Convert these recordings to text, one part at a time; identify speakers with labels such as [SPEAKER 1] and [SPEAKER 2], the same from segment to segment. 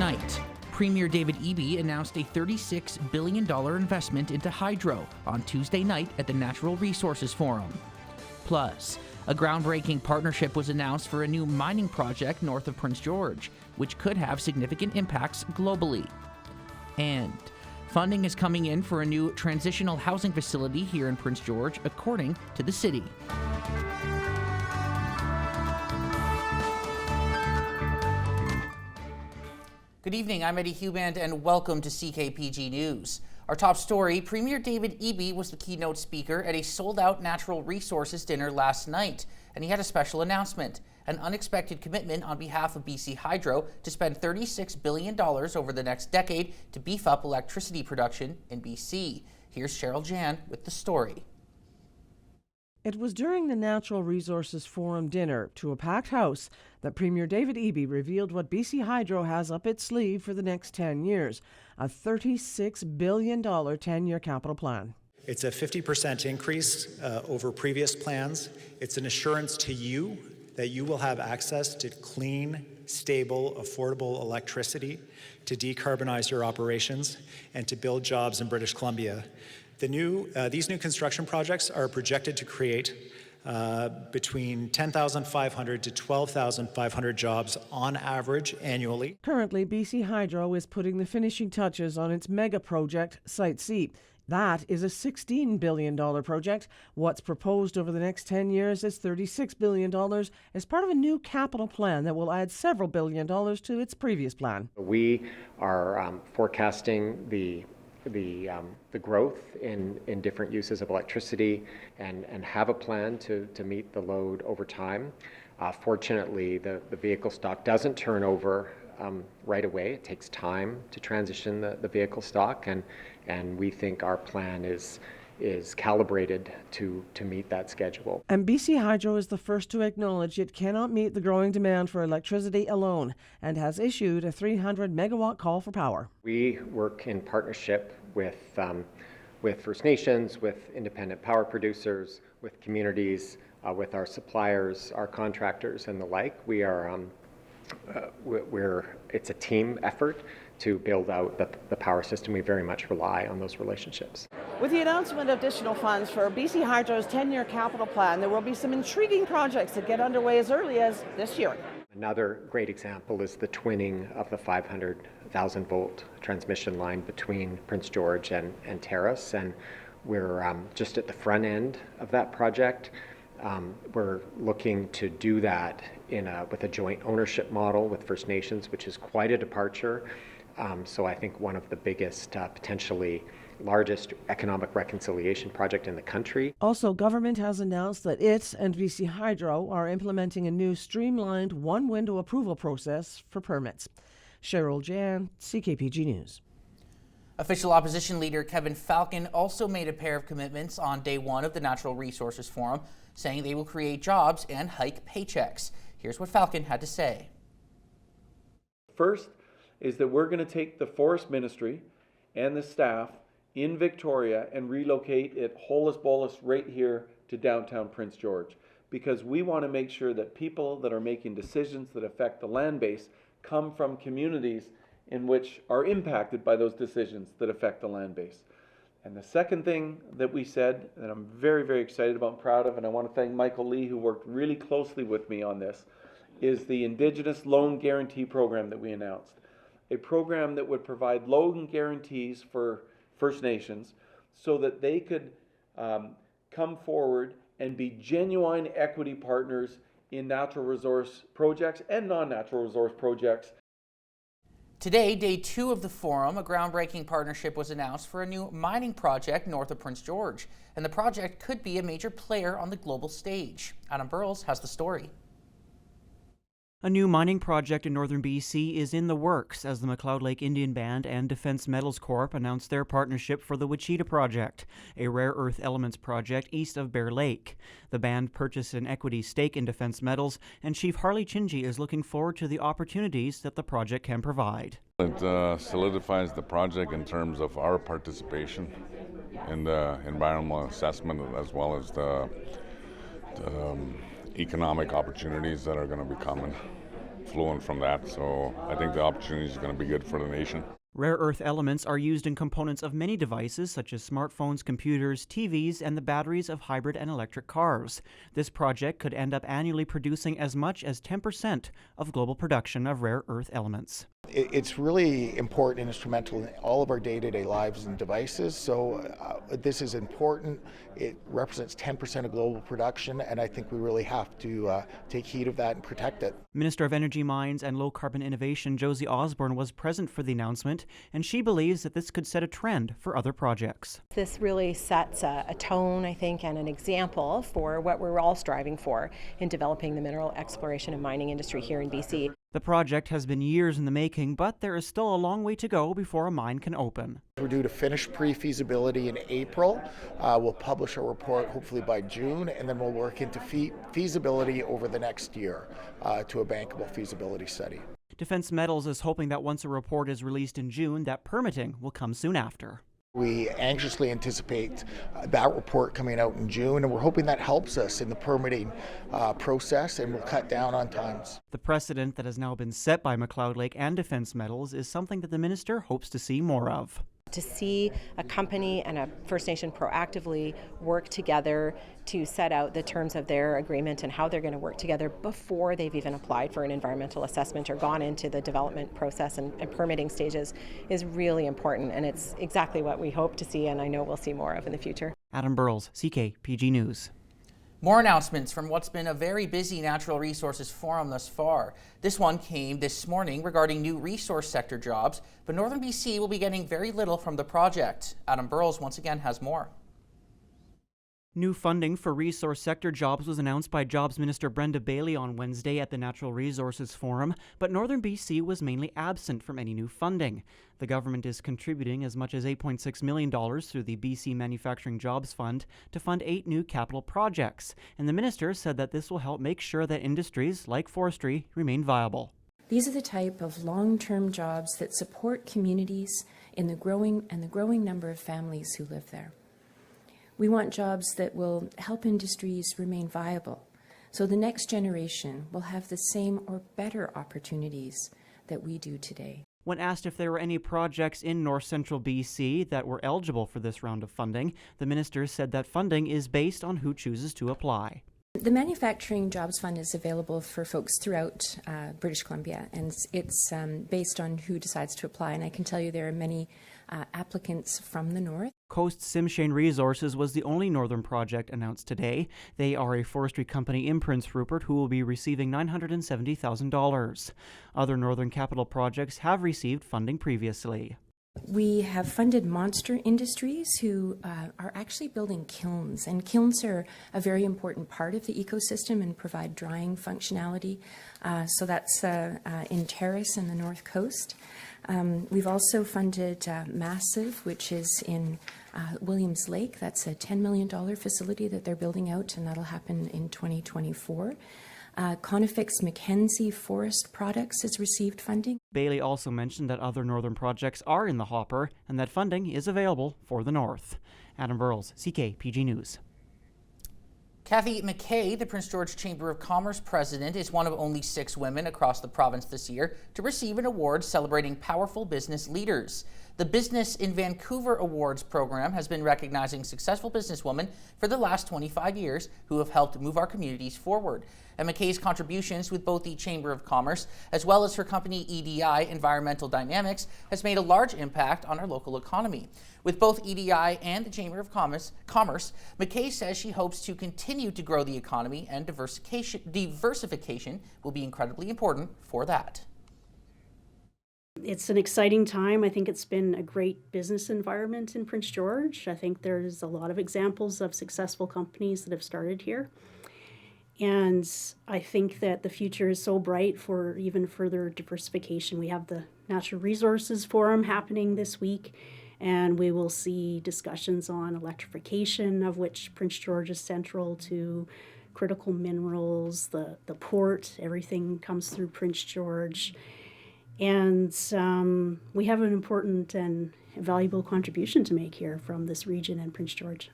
[SPEAKER 1] Tonight, Premier David Eby announced a $36 billion investment into hydro on Tuesday night at the Natural Resources Forum. Plus, a groundbreaking partnership was announced for a new mining project north of Prince George, which could have significant impacts globally. And funding is coming in for a new transitional housing facility here in Prince George, according to the city. Good evening, I'm Eddie Huband, and welcome to CKPG News. Our top story, Premier David Eby was the keynote speaker at a sold-out natural resources dinner last night, and he had a special announcement, an unexpected commitment on behalf of BC Hydro to spend $36 billion over the next decade to beef up electricity production in BC. Here's Cheryl Jan with the story.
[SPEAKER 2] It was during the Natural Resources Forum dinner to a packed house that Premier David Eby revealed what BC Hydro has up its sleeve for the next 10 years, a $36 billion 10-year capital plan.
[SPEAKER 3] It's a 50% increase over previous plans. It's an assurance to you that you will have access to clean, stable, affordable electricity to decarbonize your operations and to build jobs in British Columbia. These new construction projects are projected to create between 10,500 to 12,500 jobs on average annually.
[SPEAKER 2] Currently, BC Hydro is putting the finishing touches on its mega project, Site C. That is a $16 billion project. What's proposed over the next 10 years is $36 billion as part of a new capital plan that will add several $billion to its previous plan.
[SPEAKER 4] We are forecasting the growth in different uses of electricity and have a plan to meet the load over time. Fortunately, the vehicle stock doesn't turn over right away. It takes time to transition the vehicle stock, and we think our plan is calibrated to meet that schedule.
[SPEAKER 2] And BC Hydro is the first to acknowledge it cannot meet the growing demand for electricity alone and has issued a 300 megawatt call for power.
[SPEAKER 4] We work in partnership with First Nations, with independent power producers, with communities, with our suppliers, our contractors, and the like. It's a team effort to build out the power system. We very much rely on those relationships.
[SPEAKER 2] With the announcement of additional funds for BC Hydro's 10-year capital plan, there will be some intriguing projects that get underway as early as this year.
[SPEAKER 4] Another great example is the twinning of the 500,000 volt transmission line between Prince George and Terrace, and we're just at the front end of that project. We're looking to do that with a joint ownership model with First Nations, which is quite a departure. So I think one of the biggest, potentially largest economic reconciliation project in the country.
[SPEAKER 2] Also, government has announced that it and BC Hydro are implementing a new streamlined one-window approval process for permits. Cheryl Jan, CKPG News.
[SPEAKER 1] Official opposition leader Kevin Falcon also made a pair of commitments on day one of the Natural Resources Forum, saying they will create jobs and hike paychecks. Here's what Falcon had to say.
[SPEAKER 5] First is that we're going to take the Forest Ministry and the staff in Victoria and relocate it holus bolus right here to downtown Prince George, because we want to make sure that people that are making decisions that affect the land base come from communities in which are impacted by those decisions that affect the land base. And the second thing that we said, that I'm very, very excited about and proud of, and I want to thank Michael Lee, who worked really closely with me on this, is the Indigenous Loan Guarantee Program that we announced. A program that would provide loan guarantees for First Nations so that they could come forward and be genuine equity partners in natural resource projects and non-natural resource projects.
[SPEAKER 1] Today, day two of the forum, a groundbreaking partnership was announced for a new mining project north of Prince George, and the project could be a major player on the global stage. Adam Burles has the story.
[SPEAKER 6] A new mining project in northern BC is in the works as the McLeod Lake Indian Band and Defence Metals Corp announced their partnership for the Wichita Project, a rare earth elements project east of Bear Lake. The band purchased an equity stake in Defence Metals, and Chief Harley Chingy is looking forward to the opportunities that the project can provide.
[SPEAKER 7] It solidifies the project in terms of our participation in the environmental assessment as well as the economic opportunities that are going to be coming. flowing from that. So I think the opportunity is going to be good for the nation.
[SPEAKER 6] Rare earth elements are used in components of many devices such as smartphones, computers, TVs, and the batteries of hybrid and electric cars. This project could end up annually producing as much as 10% of global production of rare earth elements.
[SPEAKER 8] It's really important and instrumental in all of our day-to-day lives and devices, so this is important. It represents 10% of global production, and I think we really have to take heed of that and protect it.
[SPEAKER 6] Minister of Energy, Mines and Low Carbon Innovation Josie Osborne was present for the announcement, and she believes that this could set a trend for other projects.
[SPEAKER 9] This really sets a tone, I think, and an example for what we're all striving for in developing the mineral exploration and mining industry here in BC.
[SPEAKER 6] The project has been years in the making, but there is still a long way to go before a mine can open.
[SPEAKER 8] We're due to finish pre-feasibility in April. We'll publish a report hopefully by June, and then we'll work into feasibility over the next year to a bankable feasibility study.
[SPEAKER 6] Defense Metals is hoping that once a report is released in June, that permitting will come soon after.
[SPEAKER 8] We anxiously anticipate that report coming out in June, and we're hoping that helps us in the permitting process and will cut down on times.
[SPEAKER 6] The precedent that has now been set by McLeod Lake and Defense Metals is something that the minister hopes to see more of.
[SPEAKER 9] To see a company and a First Nation proactively work together to set out the terms of their agreement and how they're going to work together before they've even applied for an environmental assessment or gone into the development process and permitting stages is really important, and it's exactly what we hope to see and I know we'll see more of in the future.
[SPEAKER 6] Adam Burles, CKPG News.
[SPEAKER 1] More announcements from what's been a very busy Natural Resources Forum thus far. This one came this morning regarding new resource sector jobs, but Northern BC will be getting very little from the project. Adam Burles once again has more.
[SPEAKER 6] New funding for resource sector jobs was announced by Jobs Minister Brenda Bailey on Wednesday at the Natural Resources Forum, but Northern BC was mainly absent from any new funding. The government is contributing as much as $8.6 million through the BC Manufacturing Jobs Fund to fund 8 new capital projects, and the minister said that this will help make sure that industries like forestry remain viable.
[SPEAKER 10] These are the type of long-term jobs that support communities in the growing number of families who live there. We want jobs that will help industries remain viable, so the next generation will have the same or better opportunities that we do today.
[SPEAKER 6] When asked if there were any projects in north central BC that were eligible for this round of funding, the minister said that funding is based on who chooses to apply.
[SPEAKER 10] The Manufacturing Jobs Fund is available for folks throughout British Columbia, and it's based on who decides to apply. And I can tell you there are many applicants from the north.
[SPEAKER 6] Coast Simshane Resources was the only northern project announced today. They are a forestry company in Prince Rupert who will be receiving $970,000. Other northern capital projects have received funding previously.
[SPEAKER 10] We have funded Monster Industries, who are actually building kilns, and kilns are a very important part of the ecosystem and provide drying functionality. So that's in Terrace and the North Coast. We've also funded Massive, which is in Williams Lake. That's a $10 million facility that they're building out, and that'll happen in 2024. Conifex Mackenzie Forest Products has received funding.
[SPEAKER 6] Bailey also mentioned that other northern projects are in the hopper and that funding is available for the north. Adam Burles, CKPG News.
[SPEAKER 1] Kathy McKay, the Prince George Chamber of Commerce president, is one of only 6 women across the province this year to receive an award celebrating powerful business leaders. The Business in Vancouver Awards program has been recognizing successful businesswomen for the last 25 years who have helped move our communities forward. And McKay's contributions with both the Chamber of Commerce as well as her company EDI, Environmental Dynamics, has made a large impact on our local economy. With both EDI and the Chamber of Commerce, McKay says she hopes to continue to grow the economy, and diversification will be incredibly important for that.
[SPEAKER 11] It's an exciting time. I think it's been a great business environment in Prince George. I think there's a lot of examples of successful companies that have started here. And I think that the future is so bright for even further diversification. We have the Natural Resources Forum happening this week, and we will see discussions on electrification, of which Prince George is central to, critical minerals, the port, everything comes through Prince George. And we have an important and valuable contribution to make here from this region in Prince George.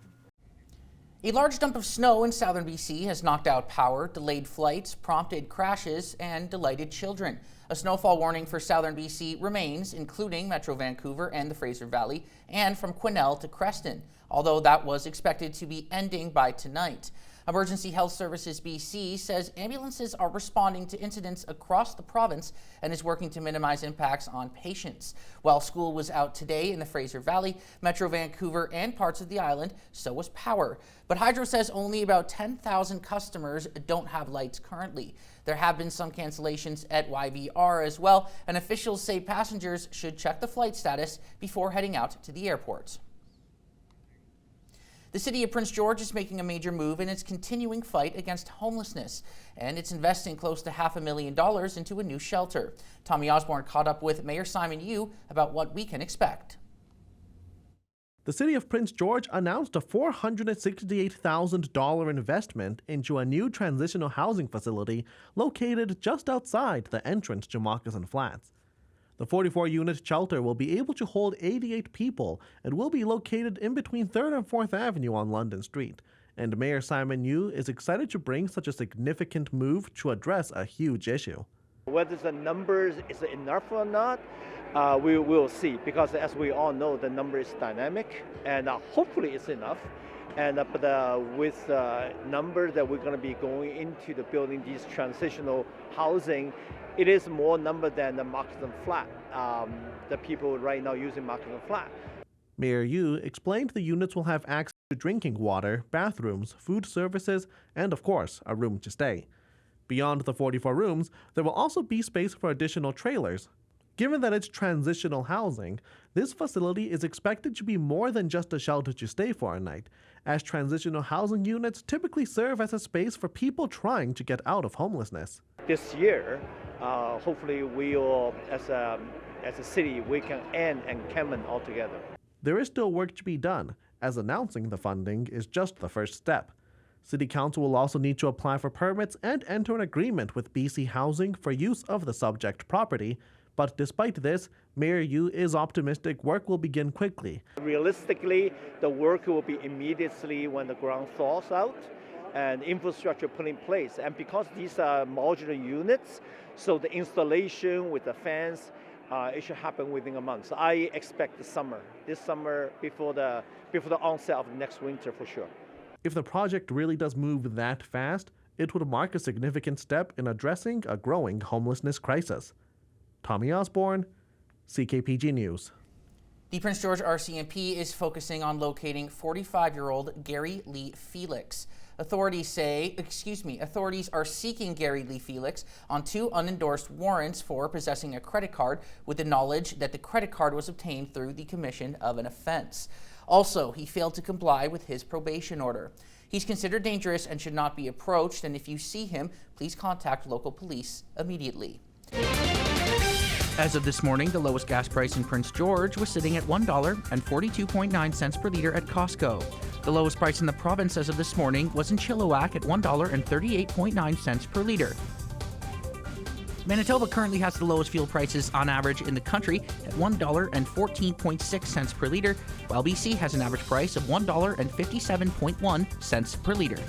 [SPEAKER 1] A large dump of snow in southern BC has knocked out power, delayed flights, prompted crashes, and delighted children. A snowfall warning for southern BC remains, including Metro Vancouver and the Fraser Valley, and from Quesnel to Creston, although that was expected to be ending by tonight. Emergency Health Services BC says ambulances are responding to incidents across the province and is working to minimize impacts on patients. While school was out today in the Fraser Valley, Metro Vancouver, and parts of the island, so was power. But Hydro says only about 10,000 customers don't have lights currently. There have been some cancellations at YVR as well, and officials say passengers should check the flight status before heading out to the airports. The city of Prince George is making a major move in its continuing fight against homelessness, and it's investing close to $500,000 into a new shelter. Tommy Osborne caught up with Mayor Simon Yu about what we can expect.
[SPEAKER 12] The city of Prince George announced a $468,000 investment into a new transitional housing facility located just outside the entrance to Moccasin Flats. The 44-unit shelter will be able to hold 88 people and will be located in between 3rd and 4th Avenue on London Street. And Mayor Simon Yu is excited to bring such a significant move to address a huge issue.
[SPEAKER 13] Whether the numbers is enough or not, we will see, because as we all know, the number is dynamic, and hopefully it's enough. And with the number that we're going to be going into the building these transitional housing, it is more number than the Moccasin Flat, the people right now using Moccasin Flat.
[SPEAKER 12] Mayor Yu explained the units will have access to drinking water, bathrooms, food services, and of course, a room to stay. Beyond the 44 rooms, there will also be space for additional trailers. Given that it's transitional housing, this facility is expected to be more than just a shelter to stay for a night, as transitional housing units typically serve as a space for people trying to get out of homelessness.
[SPEAKER 13] This year, hopefully we will, as a city, we can end encampment altogether.
[SPEAKER 12] There is still work to be done, as announcing the funding is just the first step. City Council will also need to apply for permits and enter an agreement with BC Housing for use of the subject property. But despite this, Mayor Yu is optimistic work will begin quickly.
[SPEAKER 13] Realistically, the work will be immediately when the ground thaws out and infrastructure put in place. And because these are modular units, so the installation with the fans, it should happen within a month. So I expect this summer before the onset of next winter for sure.
[SPEAKER 12] If the project really does move that fast, it would mark a significant step in addressing a growing homelessness crisis. Tommy Osborne, CKPG News.
[SPEAKER 1] The Prince George RCMP is focusing on locating 45-year-old Gary Lee Felix. Authorities are seeking Gary Lee Felix on 2 unendorsed warrants for possessing a credit card with the knowledge that the credit card was obtained through the commission of an offense. Also, he failed to comply with his probation order. He's considered dangerous and should not be approached, and if you see him, please contact local police immediately. As of this morning, the lowest gas price in Prince George was sitting at $1.42.9 per liter at Costco. The lowest price in the province as of this morning was in Chilliwack at $1.38.9 per liter. Manitoba currently has the lowest fuel prices on average in the country at $1.14.6 per liter, while BC has an average price of $1.57.1 per liter.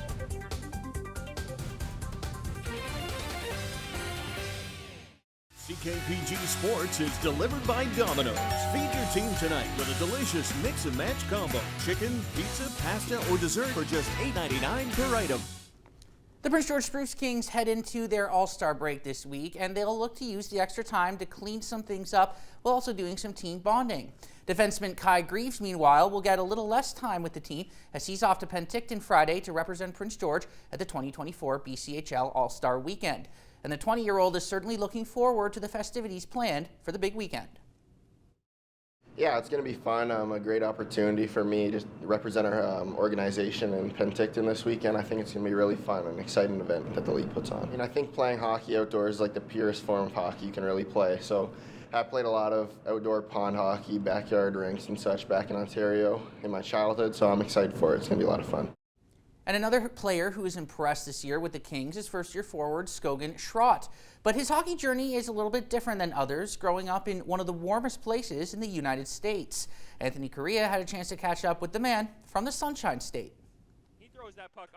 [SPEAKER 14] CKPG Sports is delivered by Domino's. Feed your team tonight with a delicious mix-and-match combo. Chicken, pizza, pasta, or dessert for just $8.99 per item.
[SPEAKER 1] The Prince George Spruce Kings head into their AllStar break this week, and they'll look to use the extra time to clean some things up while also doing some team bonding. Defenseman Kai Greaves, meanwhile, will get a little less time with the team as he's off to Penticton Friday to represent Prince George at the 2024 BCHL All-Star Weekend. And the 20-year-old is certainly looking forward to the festivities planned for the big weekend.
[SPEAKER 15] Yeah, it's going to be fun. A great opportunity for me to represent our organization in Penticton this weekend. I think it's going to be really fun and exciting event that the league puts on. And I think playing hockey outdoors is like the purest form of hockey you can really play. So I played a lot of outdoor pond hockey, backyard rinks and such back in Ontario in my childhood, so I'm excited for it. It's going to be a lot of fun.
[SPEAKER 1] And another player who is impressed this year with the Kings is first-year forward Scogan Sherratt. But his hockey journey is a little bit different than others, growing up in one of the warmest places in the United States. Anthony Correa had a chance to catch up with the man from the Sunshine State.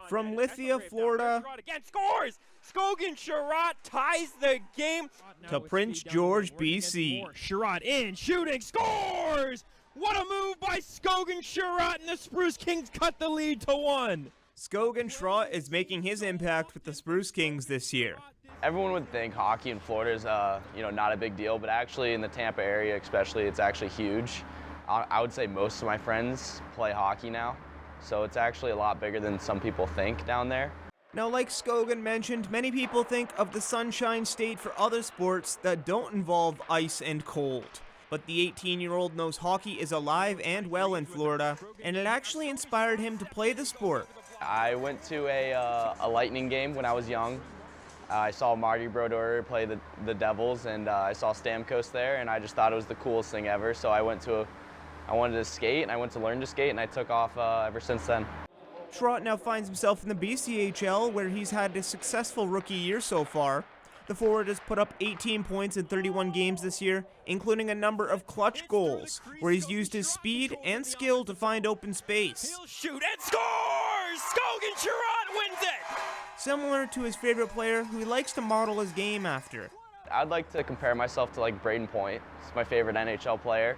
[SPEAKER 16] From Lithia, Florida,
[SPEAKER 17] Again, scores! Scogan Sherratt ties the game
[SPEAKER 16] to Prince George, BC.
[SPEAKER 17] Sherratt in, shooting, scores! What a move by Scogan Sherratt, and the Spruce Kings cut the lead to 1.
[SPEAKER 16] Scogan Sherratt is making his impact with the Spruce Kings this year.
[SPEAKER 18] Everyone would think hockey in Florida is, not a big deal, but actually in the Tampa area especially, it's actually huge. I would say most of my friends play hockey now, so it's actually a lot bigger than some people think down there.
[SPEAKER 16] Now, like Scogan mentioned, many people think of the Sunshine State for other sports that don't involve ice and cold. But the 18-year-old knows hockey is alive and well in Florida, and it actually inspired him to play the sport.
[SPEAKER 18] I went to a Lightning game when I was young. I saw Marty Brodeur play the Devils, and I saw Stamkos there, and I just thought it was the coolest thing ever. So I wanted to skate, and I went to learn to skate, and I took off ever since then.
[SPEAKER 16] Sherratt now finds himself in the BCHL, where he's had a successful rookie year so far. The forward has put up 18 points in 31 games this year, including a number of clutch goals, where he's used his speed and skill to find open space.
[SPEAKER 17] He'll shoot and scores! Scogan Sherratt wins it!
[SPEAKER 16] Similar to his favorite player, who he likes to model his game after.
[SPEAKER 18] I'd like to compare myself to like Braden Point. He's my favorite NHL player.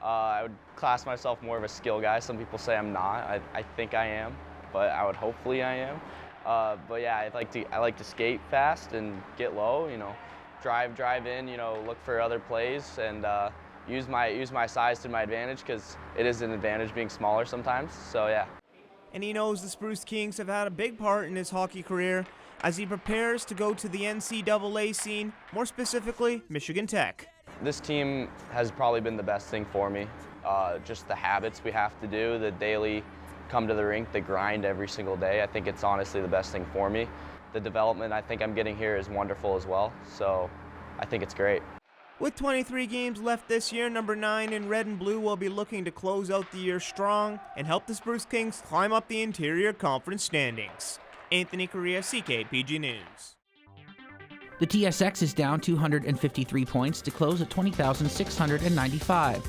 [SPEAKER 18] I would class myself more of a skill guy. Some people say I'm not. I think I am, but hopefully I am. But yeah, I like to skate fast and get low. Drive in. Look for other plays and use my size to my advantage, because it is an advantage being smaller sometimes. So yeah.
[SPEAKER 16] And he knows the Spruce Kings have had a big part in his hockey career as he prepares to go to the NCAA scene, more specifically Michigan Tech.
[SPEAKER 18] This team has probably been the best thing for me. Just the habits we have to do, the daily come to the rink, the grind every single day. I think it's honestly the best thing for me. The development I think I'm getting here is wonderful as well, so I think it's great.
[SPEAKER 16] With 23 games left this year, number 9 in red and blue will be looking to close out the year strong and help the Spruce Kings climb up the Interior Conference standings. Anthony Correa, CKPG News.
[SPEAKER 1] The TSX is down 253 points to close at 20,695.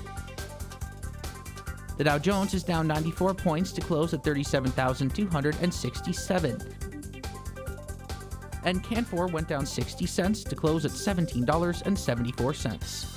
[SPEAKER 1] The Dow Jones is down 94 points to close at 37,267. And Canfor went down 60 cents to close at $17.74.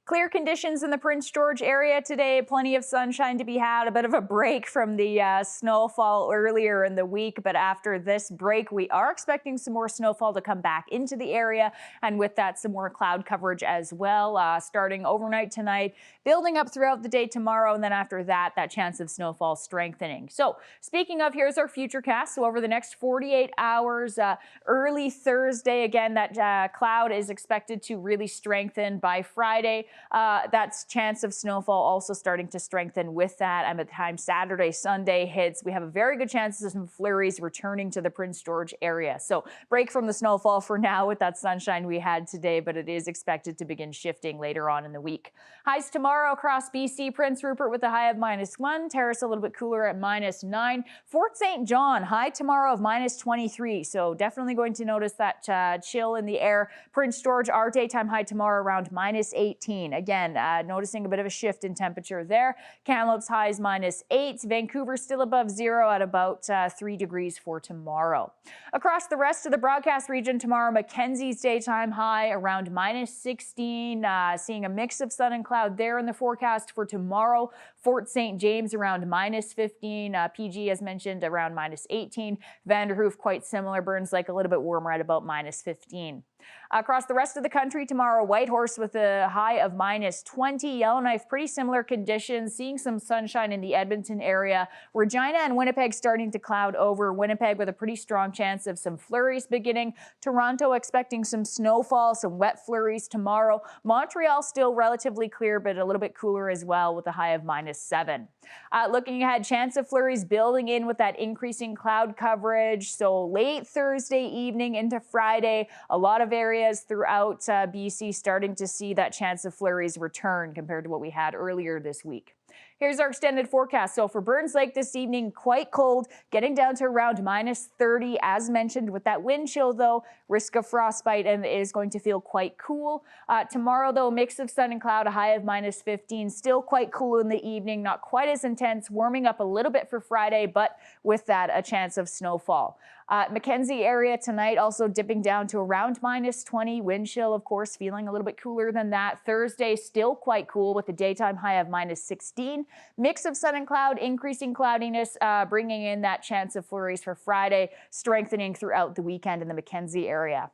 [SPEAKER 19] Clear conditions in the Prince George area today. Plenty of sunshine to be had. A bit of a break from the snowfall earlier in the week. But after this break, we are expecting some more snowfall to come back into the area. And with that, some more cloud coverage as well. Starting overnight tonight, building up throughout the day tomorrow. And then after that, that chance of snowfall strengthening. So speaking of, here's our futurecast. So over the next 48 hours, early Thursday, again, that cloud is expected to really strengthen by Friday. That's chance of snowfall also starting to strengthen with that. And by the time Saturday, Sunday hits, we have a very good chance of some flurries returning to the Prince George area. So break from the snowfall for now with that sunshine we had today, but it is expected to begin shifting later on in the week. Highs tomorrow across BC, Prince Rupert with a high of -1, Terrace a little bit cooler at -9, Fort St. John high tomorrow of -23. So definitely going to notice that chill in the air. Prince George, our daytime high tomorrow around -18. Again, noticing a bit of a shift in temperature there. Kamloops highs -8. Vancouver still above 0 at about 3 degrees for tomorrow. Across the rest of the broadcast region tomorrow, Mackenzie's daytime high around -16. Seeing a mix of sun and cloud there in the forecast for tomorrow. Fort St. James around -15. PG, as mentioned, around -18. Vanderhoof quite similar. Burns Lake a little bit warmer at about -15. Across the rest of the country tomorrow, Whitehorse with a high of -20. Yellowknife, pretty similar conditions, seeing some sunshine in the Edmonton area. Regina and Winnipeg starting to cloud over. Winnipeg with a pretty strong chance of some flurries beginning. Toronto expecting some snowfall, some wet flurries tomorrow. Montreal still relatively clear, but a little bit cooler as well with a high of -7. Looking ahead, chance of flurries building in with that increasing cloud coverage. So late Thursday evening into Friday, a lot of areas throughout BC starting to see that chance of flurries return compared to what we had earlier this week. Here's our extended forecast. So for Burns Lake this evening, quite cold, getting down to around -30 as mentioned. With that wind chill though, risk of frostbite, and it is going to feel quite cool. Tomorrow though, mix of sun and cloud, a high of -15, still quite cool in the evening, not quite as intense, warming up a little bit for Friday, but with that, a chance of snowfall. Mackenzie area tonight also dipping down to around -20. Wind chill, of course, feeling a little bit cooler than that. Thursday, still quite cool with a daytime high of -16. Mix of sun and cloud, increasing cloudiness, bringing in that chance of flurries for Friday, strengthening throughout the weekend in the Mackenzie area.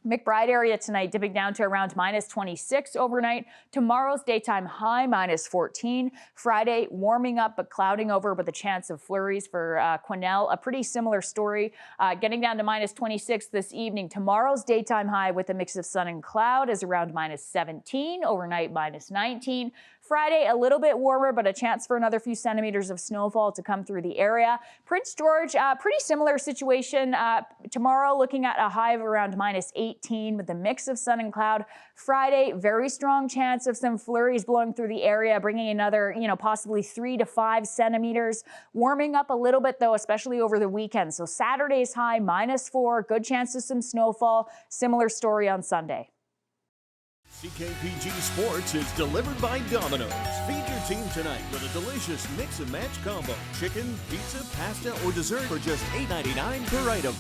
[SPEAKER 19] McBride area tonight dipping down to around -26 overnight. Tomorrow's daytime high -14. Friday warming up but clouding over with a chance of flurries for Quesnel. A pretty similar story, getting down to -26 this evening. Tomorrow's daytime high with a mix of sun and cloud is around -17. Overnight -19. Friday, a little bit warmer, but a chance for another few centimeters of snowfall to come through the area. Prince George, pretty similar situation. Tomorrow, looking at a high of around -18 with a mix of sun and cloud. Friday, very strong chance of some flurries blowing through the area, bringing another, possibly 3 to 5 centimeters. Warming up a little bit, though, especially over the weekend. So Saturday's high, -4, good chance of some snowfall. Similar story on Sunday.
[SPEAKER 14] CKPG Sports is delivered by Domino's. Feed your team tonight with a delicious mix and match combo. Chicken, pizza, pasta, or dessert for just $8.99 per item.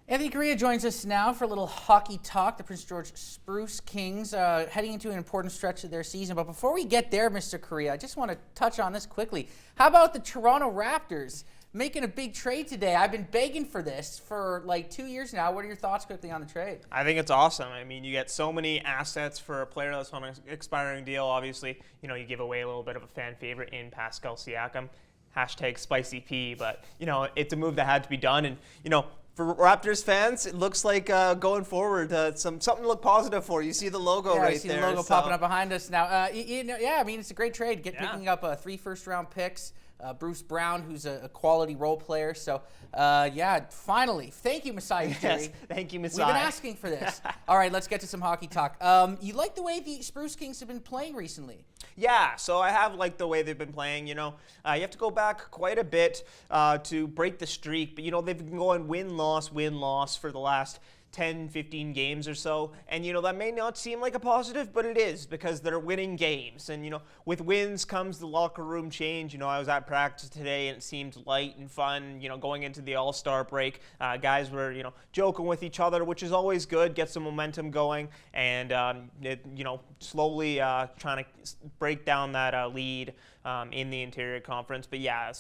[SPEAKER 1] Anthony Correa joins us now for a little hockey talk. The Prince George Spruce Kings heading into an important stretch of their season. But before we get there, Mr. Correa, I just want to touch on this quickly. How about the Toronto Raptors making a big trade today? I've been begging for this for like 2 years now. What are your thoughts quickly on the trade?
[SPEAKER 16] I think it's awesome. I mean, you get so many assets for a player that's on an expiring deal. Obviously, you give away a little bit of a fan favorite in Pascal Siakam. #SpicyP, but, it's a move that had to be done. And, for Raptors fans, it looks like going forward, something to look positive for. You see the logo right there.
[SPEAKER 1] I see the logo popping up behind us now. It's a great trade. Picking up 3 first-round picks. Bruce Brown, who's a quality role player. So, finally. Thank you, Masai Ujiri.
[SPEAKER 16] Yes, thank you, Masai.
[SPEAKER 1] We've been asking for this. All right, let's get to some hockey talk. You like the way the Spruce Kings have been playing recently?
[SPEAKER 16] Yeah, so I have liked the way they've been playing. You have to go back quite a bit to break the streak. But, they've been going win-loss for the last 10, 15 games or so. And, that may not seem like a positive, but it is because they're winning games. And, with wins comes the locker room change. I was at practice today and it seemed light and fun, going into the AllStar break. Guys were, joking with each other, which is always good, get some momentum going. And, slowly trying to break down that lead in the interior conference. But yeah,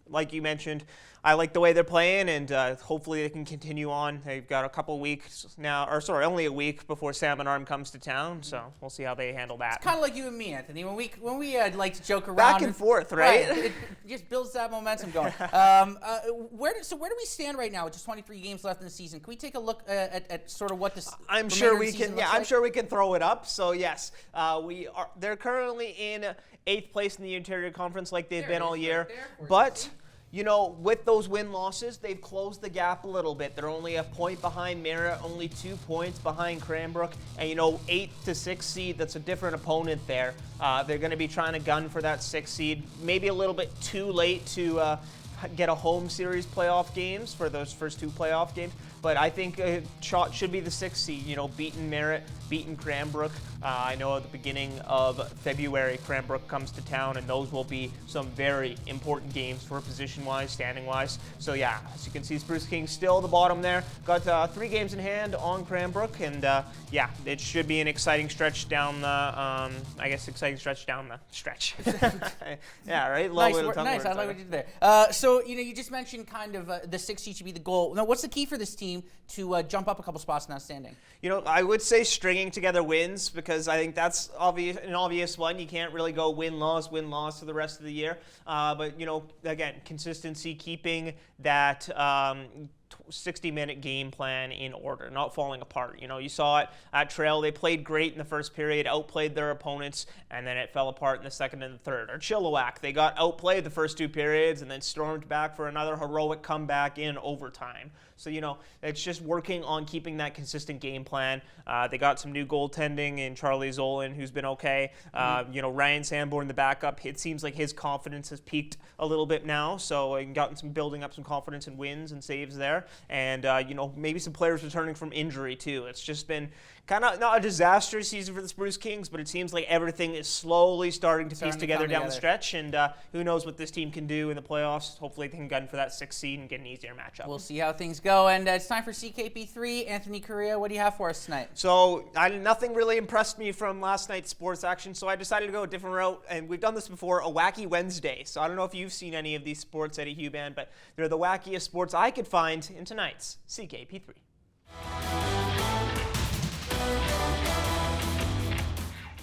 [SPEAKER 16] like you mentioned, I like the way they're playing, and hopefully they can continue on. They've got a couple weeks now, only a week before Salmon Arm comes to town, so we'll see how they handle that.
[SPEAKER 1] It's kind of like you and me, Anthony. When we like to joke around,
[SPEAKER 16] back and forth, right?
[SPEAKER 1] It just builds that momentum going. Where do we stand right now with just 23 games left in the season? Can we take a look at sort of what this? I'm sure we can.
[SPEAKER 16] Yeah, I'm sure we can throw it up. So yes, they're currently in 8th place in the interior conference, like they've been all year, but. With those win-losses, they've closed the gap a little bit. They're only a point behind Merritt, only 2 points behind Cranbrook. And, 8th to 6th seed, that's a different opponent there. They're going to be trying to gun for that 6th seed. Maybe a little bit too late to get a home series playoff games for those first 2 playoff games. But I think shot should be the 6th seed, beating Merritt, beating Cranbrook. I know at the beginning of February, Cranbrook comes to town, and those will be some very important games for position-wise, standing-wise. So yeah, as you can see, Spruce Kings still the bottom there. Got 3 games in hand on Cranbrook, and it should be an exciting stretch down the, stretch. Yeah, right?
[SPEAKER 1] Nice, I like what you did there. So, you just mentioned kind of the 6th seed should be the goal. Now, what's the key for this team to jump up a couple spots in that standing?
[SPEAKER 16] I would say stringing together wins, because I think that's an obvious one. You can't really go win-loss for the rest of the year. But, again, consistency, keeping that 60-minute game plan in order, not falling apart. You know, you saw it at Trail. They played great in the first period, outplayed their opponents, and then it fell apart in the second and the third. Or Chilliwack, they got outplayed the first 2 periods and then stormed back for another heroic comeback in overtime. So, you know, it's just working on keeping that consistent game plan. They got some new goaltending in Charlie Zolan, who's been okay. You know, Ryan Sanborn, the backup, it seems like his confidence has peaked a little bit now. So, gotten some building up some confidence in wins and saves there. And, you know, maybe some players returning from injury, too. It's just been kind of not a disastrous season for the Spruce Kings, but it seems like everything is slowly starting to piece together down the stretch. And who knows what this team can do in the playoffs. Hopefully they can gun for that 6th seed and get an easier matchup.
[SPEAKER 1] We'll see how things go. And it's time for CKP3. Anthony Correa, what do you have for us tonight?
[SPEAKER 16] So nothing really impressed me from last night's sports action, so I decided to go a different route. And we've done this before, a Wacky Wednesday. So I don't know if you've seen any of these sports at a Hugh Band, but they're the wackiest sports I could find in tonight's CKP3.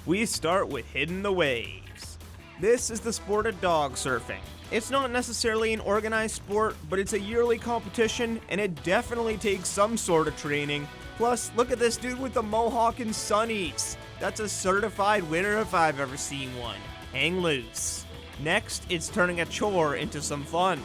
[SPEAKER 16] We start with Hidden the Waves. This is the sport of dog surfing. It's not necessarily an organized sport, but it's a yearly competition, and it definitely takes some sort of training. Plus, look at this dude with the mohawk and sunnies. That's a certified winner if I've ever seen one. Hang loose. Next, it's turning a chore into some fun.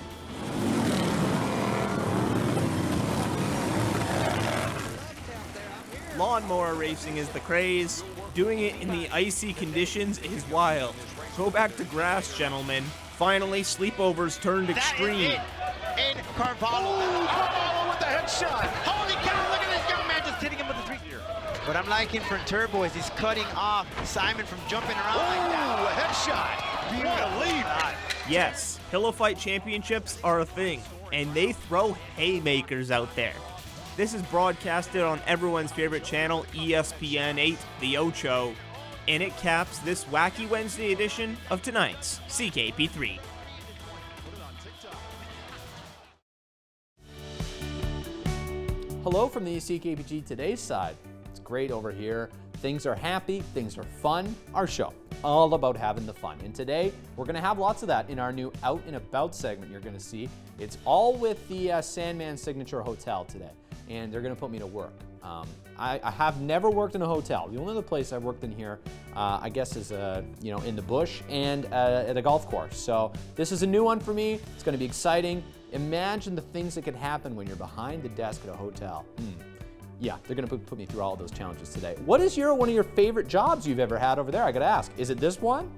[SPEAKER 16] Lawnmower racing is the craze. Doing it in the icy conditions is wild. Go back to grass, gentlemen. Finally, sleepovers turned extreme.
[SPEAKER 20] In Carvalho. Carvalho with the headshot. Holy cow, look at this young man just hitting him with the 3. What I'm liking from Turbo is he's cutting off Simon from jumping around like that. A headshot. What a lead.
[SPEAKER 16] Yes, pillow fight championships are a thing, and they throw haymakers out there. This is broadcasted on everyone's favorite channel, ESPN 8, The Ocho, and it caps this Wacky Wednesday edition of tonight's CKP3.
[SPEAKER 21] Hello from the CKPG Today's side. It's great over here. Things are happy, things are fun. Our show, all about having the fun. And today, we're going to have lots of that in our new Out and About segment you're going to see. It's all with the Sandman Signature Hotel today. And they're going to put me to work. I have never worked in a hotel. The only other place I've worked in here, I guess, is in the bush and at a golf course. So this is a new one for me. It's going to be exciting. Imagine the things that could happen when you're behind the desk at a hotel. Yeah, they're going to put me through all of those challenges today. What is one of your favorite jobs you've ever had over there? I got to ask. Is it this one?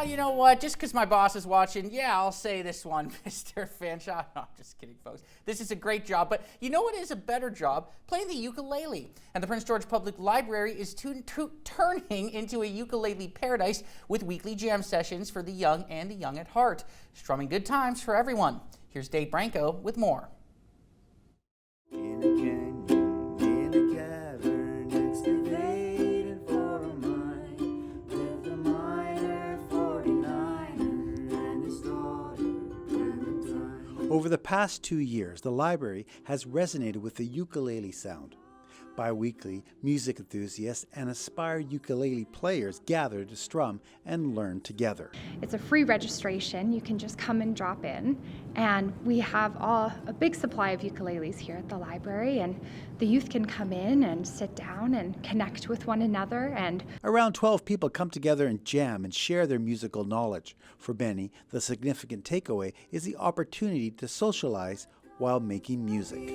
[SPEAKER 1] You know what? Just because my boss is watching, yeah, I'll say this one, Mr. Fanshawe. No, I'm just kidding, folks. This is a great job, but you know what is a better job? Playing the ukulele. And the Prince George Public Library is turning into a ukulele paradise with weekly jam sessions for the young and the young at heart. Strumming good times for everyone. Here's Dave Branco with more.
[SPEAKER 22] In a canyon, in a cavern, excavated for a mine, lived a miner, 49er, and his daughter, Clementine.
[SPEAKER 23] Over the past 2 years, the library has resonated with the ukulele sound. Bi-weekly, music enthusiasts and aspired ukulele players gather to strum and learn together.
[SPEAKER 24] It's a free registration. You can just come and drop in. And we have a big supply of ukuleles here at the library, and the youth can come in and sit down and connect with one another. And
[SPEAKER 23] around 12 people come together and jam and share their musical knowledge. For many, the significant takeaway is the opportunity to socialize while making music.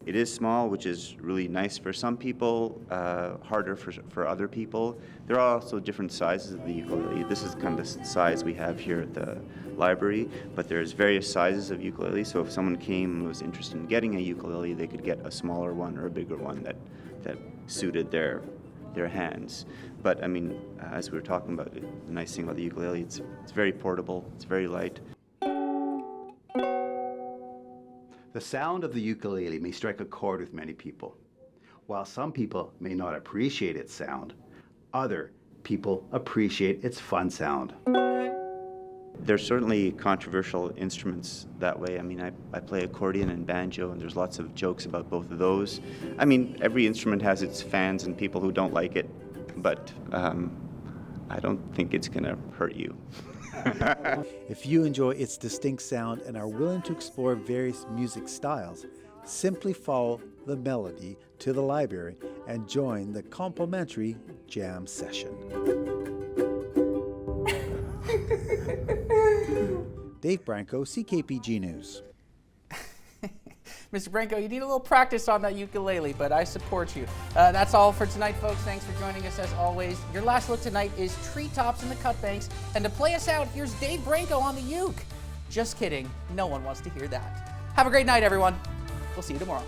[SPEAKER 25] It is small, which is really nice for some people, harder for other people. There are also different sizes of the ukulele. This is kind of the size we have here at the library, but there's various sizes of ukulele. So if someone came and was interested in getting a ukulele, they could get a smaller one or a bigger one that suited their hands. But I mean, as we were talking about, the nice thing about the ukulele, it's very portable, it's very light.
[SPEAKER 26] The sound of the ukulele may strike a chord with many people. While some people may not appreciate its sound, other people appreciate its fun sound.
[SPEAKER 25] There's certainly controversial instruments that way. I mean, I play accordion and banjo, and there's lots of jokes about both of those. I mean, every instrument has its fans and people who don't like it, but I don't think it's going to hurt you.
[SPEAKER 23] If you enjoy its distinct sound and are willing to explore various music styles, simply follow the melody to the library and join the complimentary jam session. Dave Branco, CKPG News.
[SPEAKER 1] Mr. Branco, you need a little practice on that ukulele, but I support you. That's all for tonight, folks. Thanks for joining us as always. Your last look tonight is Treetops in the Cutbanks, and to play us out, here's Dave Branco on the uke. Just kidding. No one wants to hear that. Have a great night, everyone. We'll see you tomorrow.